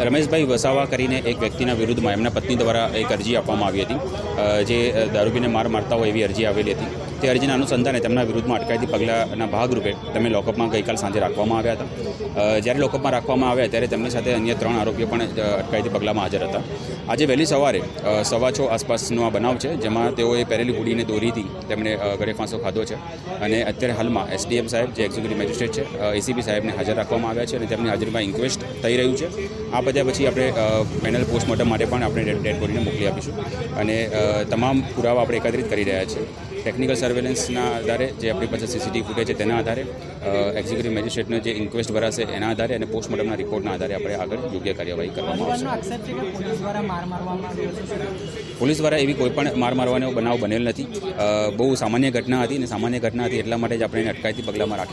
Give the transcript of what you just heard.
રમેશભાઈ વસાવા કરીને એક વ્યક્તિના વિરુદ્ધમાં એમના પત્ની દ્વારા એક અરજી આપવામાં આવી હતી, જે દારૂ પીને માર મારતા હોય એવી અરજી આવેલી હતી. તે અરજીના અનુસંધાને તેમના વિરુદ્ધમાં અટકાયતી પગલાંના ભાગરૂપે તેમને લોકઅપમાં ગઈકાલ સાંજે રાખવામાં આવ્યા હતા. જ્યારે લોકઅપમાં રાખવામાં આવ્યા ત્યારે તેમની સાથે અન્ય 3 આરોપીઓ પણ અટકાયતી પગલાંમાં હાજર હતા. આજે વહેલી સવારે 6:15 આસપાસનો આ બનાવ છે, જેમાં તેઓએ પહેરેલી હુડીને દોરીથી તેમણે ગળે ફાંસો ખાધો છે. અને અત્યારે હાલમાં એસડીએમ સાહેબ, જે એક્ઝિક્યુટિવ મેજિસ્ટ્રેટ છે, એસીપી સાહેબને હાજર રાખવામાં આવ્યા છે અને તેમની હાજરીમાં ઇન્ક્વેસ્ટ થઈ રહ્યું છે. આ બધા પછી આપણે પેનલ પોસ્ટમોર્ટમ માટે પણ આપણે ડેડ બોડીને મોકલી આપીશું અને તમામ પુરાવા આપણે એકત્રિત કરી રહ્યા છીએ. ટેકનિકલ સર્વેલન્સના આધારે, જે આપણી પાસે સીસીટીવી ફૂટેજ છે તેના આધારે, એક્ઝિક્યુટિવ મેજિસ્ટ્રેટનો જે ઇન્ક્વેસ્ટ ભરાશે એના આધારે અને પોસ્ટમોર્ટમના રિપોર્ટના આધારે આપણે આગળ યોગ્ય કાર્યવાહી કરવામાં આવશે. પોલીસ દ્વારા એવી કોઈ પણ માર મારવાનો બનાવ બનેલ નથી. બહુ સામાન્ય ઘટના હતી અને સામાન્ય ઘટના હતી એટલા માટે જ આપણે એને અટકાયતી પગલાંમાં રાખી.